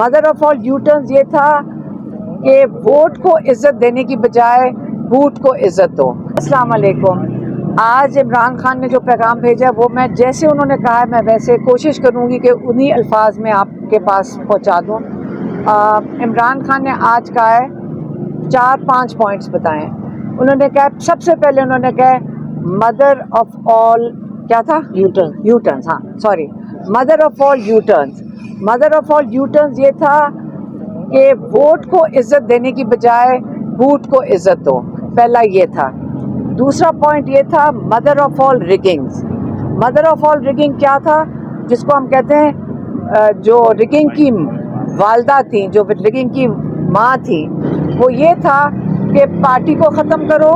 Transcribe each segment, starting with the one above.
Mother of all you turns ये था कि वोट को इज्जत देने की बजाय बूट को इज्जत दो। अस्सलाम वालेकुम। आज इमरान खान ने जो पैगाम भेजा है वो मैं जैसे उन्होंने कहा है मैं वैसे कोशिश करूँगी कि उन्हीं अल्फाज में आपके पास पहुँचा दूँ। इमरान खान ने आज कहा है 4-5 पॉइंट्स बताएं। उन्होंने कहा सबसे पहले उन्होंने कहा मदर ऑफ ऑल क्या था यू टर्न्स, हाँ sorry, mother of all you turns. Mother of all you turns ये था कि वोट को इज्जत देने की बजाय बूट को इज्जत दो, पहला ये था। दूसरा पॉइंट ये था mother of all riggings. Mother of all rigging क्या था, जिसको हम कहते हैं जो रिगिंग की वालदा थी, जो रिगिंग की माँ थी, वो ये था कि पार्टी को ख़त्म करो,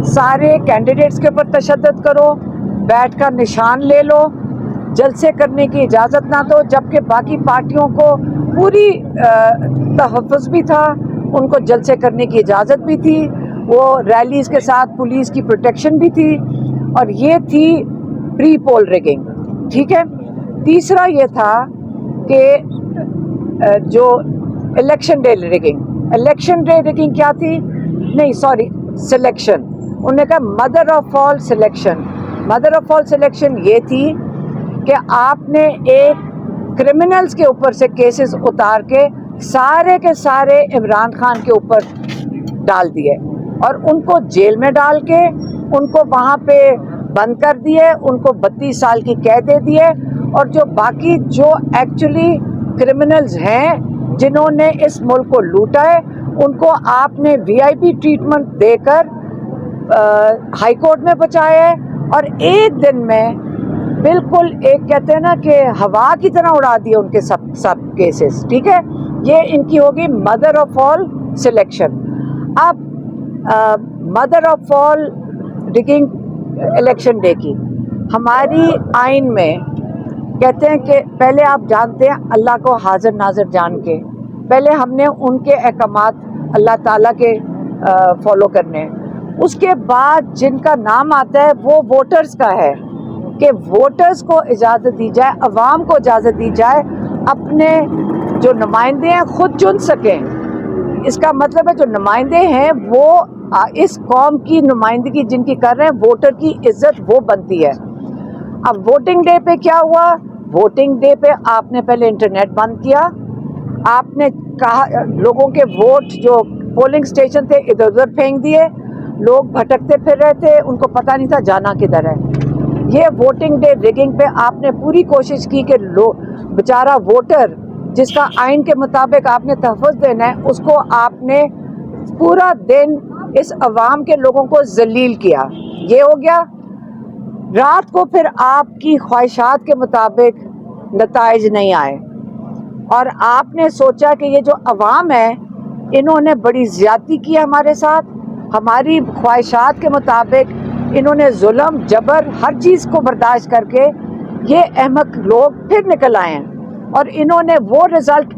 सारे कैंडिडेट्स के ऊपर तशद्दुद करो, बैठ कर निशान ले लो, जलसे करने की इजाज़त ना दो, जबकि बाकी पार्टियों को पूरी तहफ़्फ़ुज़ भी था, उनको जलसे करने की इजाज़त भी थी, वो रैलीज़ के साथ पुलिस की प्रोटेक्शन भी थी, और ये थी प्री पोल रिगिंग। ठीक है। तीसरा ये था कि जो election day rigging, election day rigging क्या थी, नहीं सॉरी सिलेक्शन, उन्होंने कहा mother of all selection. Mother of all selection ये थी कि आपने एक क्रिमिनल्स के ऊपर से केसेस उतार के सारे इमरान खान के ऊपर डाल दिए और उनको जेल में डाल के उनको वहाँ पे बंद कर दिए, उनको 32 साल की कैद दे दिए, और जो बाकी जो एक्चुअली क्रिमिनल्स हैं जिन्होंने इस मुल्क को लूटा है उनको आपने VIP ट्रीटमेंट देकर हाई कोर्ट में पहुँचाया है, और एक दिन में बिल्कुल एक कहते हैं ना कि हवा की तरह उड़ा दिए उनके सब केसेस। ठीक है, ये इनकी होगी मदर ऑफ ऑल सिलेक्शन। अब mother of all rigging election day की हमारी आइन में कहते हैं कि पहले आप जानते हैं अल्लाह को हाजिर नाजिर जान के पहले हमने उनके अहकामात अल्लाह ताला के फॉलो करने, उसके बाद जिनका नाम आता है वो वोटर्स का है कि वोटर्स को इजाज़त दी जाए, अवाम को इजाज़त दी जाए अपने जो नुमाइंदे हैं खुद चुन सकें। इसका मतलब है जो नुमाइंदे हैं वो इस कौम की नुमाइंदगी जिनकी कर रहे हैं, वोटर की इज्जत वो बनती है। अब वोटिंग डे पे क्या हुआ, वोटिंग डे पे आपने पहले इंटरनेट बंद किया, आपने कहा लोगों के वोट जो पोलिंग स्टेशन थे इधर उधर फेंक दिए, लोग भटकते फिर रहे थे, उनको पता नहीं था जाना किधर है। ये वोटिंग डे रिगिंग पे आपने पूरी कोशिश की कि बेचारा वोटर जिसका आइन के मुताबिक आपने तहफ़्फ़ुज़ देना है उसको आपने पूरा दिन इस अवाम के लोगों को जलील किया। ये हो गया। रात को फिर आपकी ख्वाहिशात के मुताबिक नताइज नहीं आए और आपने सोचा कि ये जो अवाम है इन्होंने बड़ी ज़्यादती की हमारे साथ, हमारी ख्वाहिशात के मुताबिक इन्होंने जुल्म जबर हर चीज़ को बर्दाश्त करके ये अहमक लोग फिर निकल आए हैं और इन्होंने वो रिज़ल्ट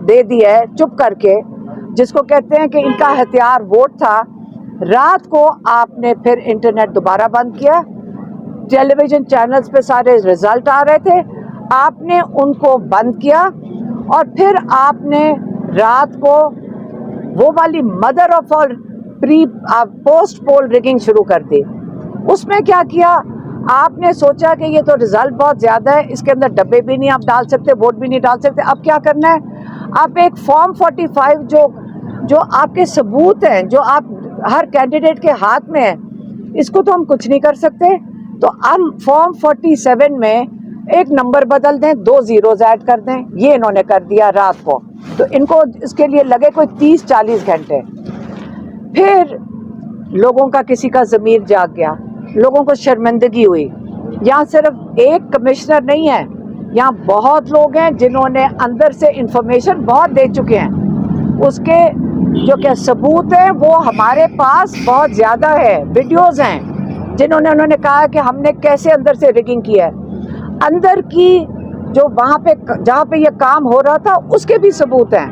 दे दिया है चुप करके जिसको कहते हैं कि इनका हथियार वोट था। रात को आपने फिर इंटरनेट दोबारा बंद किया, टेलीविज़न चैनल्स पे सारे रिज़ल्ट आ रहे थे, आपने उनको बंद किया और फिर आपने रात को वो वाली mother of all post poll rigging शुरू कर दी। उसमें क्या किया, आपने सोचा कि ये तो रिजल्ट बहुत ज़्यादा है, इसके अंदर डब्बे भी नहीं आप डाल सकते, वोट भी नहीं डाल सकते। अब क्या करना है, आप एक फॉर्म 45 जो आपके सबूत हैं, जो आप हर कैंडिडेट के हाथ में है, इसको तो हम कुछ नहीं कर सकते, तो हम फॉर्म 47 में एक नंबर बदल दें, 2 ज़ीरोज़ ऐड कर दें। ये इन्होंने कर दिया रात को, तो इनको इसके लिए लगे कोई 30-40 घंटे। फिर लोगों का किसी का ज़मीर जाग गया, लोगों को शर्मिंदगी हुई। यहाँ सिर्फ एक कमिश्नर नहीं है, यहाँ बहुत लोग हैं जिन्होंने अंदर से इंफॉर्मेशन बहुत दे चुके हैं, उसके जो क्या सबूत है वो हमारे पास बहुत ज़्यादा है। वीडियोज़ हैं जिन्होंने उन्होंने कहा कि हमने कैसे अंदर से रिगिंग किया है, अंदर की जो वहाँ पे जहाँ पे ये काम हो रहा था उसके भी सबूत हैं।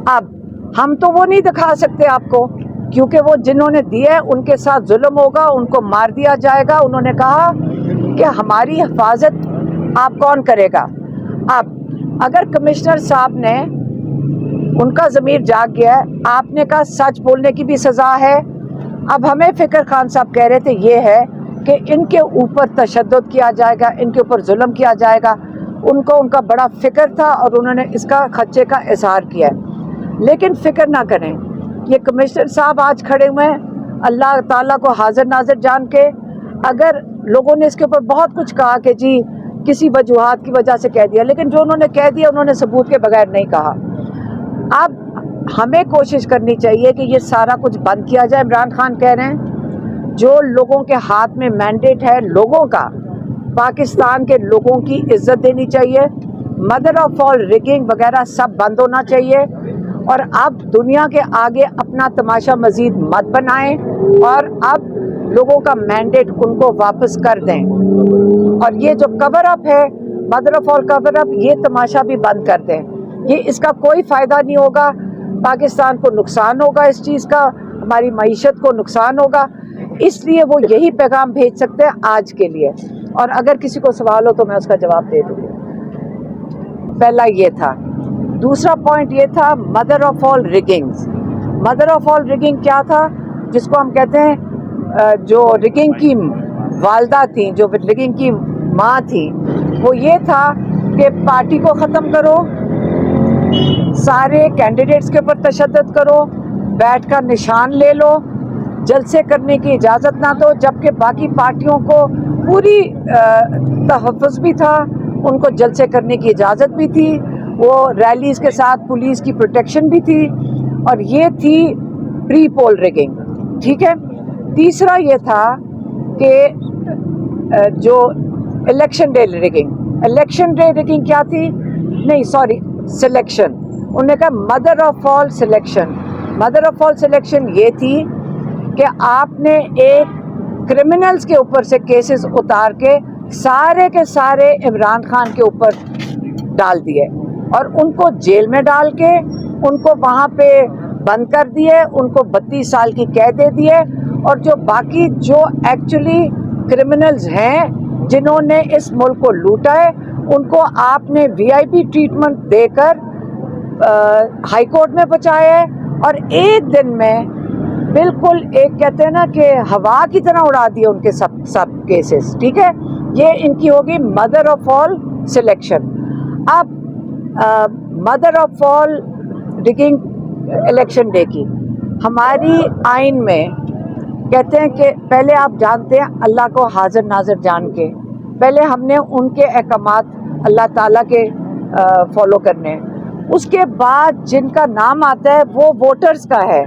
अब हम तो वो नहीं दिखा सकते आपको, क्योंकि वो जिन्होंने दिए उनके साथ जुल्म होगा, उनको मार दिया जाएगा। उन्होंने कहा कि हमारी हिफाजत आप कौन करेगा। अब اگر کمشنر صاحب نے ان کا ضمیر جاگ گیا ہے, آپ نے کہا سچ بولنے کی بھی سزا ہے. اب ہمیں فکر خان صاحب کہہ رہے تھے یہ ہے کہ ان کے اوپر تشدد کیا جائے گا, ان کے اوپر ظلم کیا جائے گا. ان کو ان کا بڑا فکر تھا اور انہوں نے اس کا خدشے کا اظہار کیا ہے. لیکن فکر نہ کریں, یہ کمشنر صاحب آج کھڑے ہوئے ہیں اللہ تعالیٰ کو حاضر ناظر جان کے. اگر لوگوں نے اس کے اوپر بہت کچھ کہا کہ جی کسی وجوہات کی وجہ سے کہہ دیا, لیکن جو انہوں نے کہہ دیا انہوں نے ثبوت کے بغیر نہیں کہا. اب ہمیں کوشش کرنی چاہیے کہ یہ سارا کچھ بند کیا جائے. عمران خان کہہ رہے ہیں جو لوگوں کے ہاتھ میں مینڈیٹ ہے لوگوں کا, پاکستان کے لوگوں کی عزت دینی چاہیے. مدر آف آل ریگنگ وغیرہ سب بند ہونا چاہیے. اور اب دنیا کے آگے اپنا تماشا مزید مت بنائیں اور اب لوگوں کا مینڈیٹ ان کو واپس کر دیں. اور یہ جو کور اپ ہے, مدر آف آل کور اپ, یہ تماشا بھی بند کر دیں. یہ اس کا کوئی فائدہ نہیں ہوگا. پاکستان کو نقصان ہوگا اس چیز کا, ہماری معیشت کو نقصان ہوگا. اس لیے وہ یہی پیغام بھیج سکتے ہیں آج کے لیے. اور اگر کسی کو سوال ہو تو میں اس کا جواب دے دوں گی. پہلا یہ تھا. دوسرا پوائنٹ یہ تھا mother of all riggings. Mother of all rigging کیا تھا, جس کو ہم کہتے ہیں جو ریگنگ کی والدہ تھیں, جو ریگنگ کی ماں تھی, وہ یہ تھا کہ پارٹی کو ختم کرو, سارے کینڈیڈیٹس کے اوپر تشدد کرو, بیٹھ کر نشان لے لو, جلسے کرنے کی اجازت نہ دو. جبکہ باقی پارٹیوں کو پوری تحفظ بھی تھا, ان کو جلسے کرنے کی اجازت بھی تھی, وہ ریلیز کے ساتھ پولیس کی پروٹیکشن بھی تھی. اور یہ تھی پری پول ریگنگ. ٹھیک ہے. تیسرا یہ تھا کہ جو election day rigging. Election day rigging کیا تھی, نہیں سوری, سلیکشن. انہوں نے کہا mother of all selection. Mother of all selection یہ تھی کہ آپ نے ایک کرمنلز کے اوپر سے کیسز اتار کے سارے عمران خان کے اوپر ڈال دیے اور ان کو جیل میں ڈال کے ان کو وہاں پہ بند کر دیے, ان کو 32 سال کی قید دے دیے. اور جو باقی جو ایکچولی کرمنلز ہیں جنہوں نے اس ملک کو لوٹا ہے, ان کو آپ نے VIP ٹریٹمنٹ دے کر ہائی کورٹ میں پہنچایا ہے. اور ایک دن میں بالکل ایک کہتے ہیں نا کہ ہوا کی طرح اڑا دیے ان کے سب کیسز. ٹھیک ہے. یہ ان کی ہوگی مدر آف آل سلیکشن. اب mother of all rigging election day کی, ہماری آئین میں کہتے ہیں کہ پہلے آپ جانتے ہیں اللہ کو حاضر ناظر جان کے, پہلے ہم نے ان کے احکامات اللہ تعالیٰ کے فالو کرنے ہیں. اس کے بعد جن کا نام آتا ہے وہ ووٹرز کا ہے.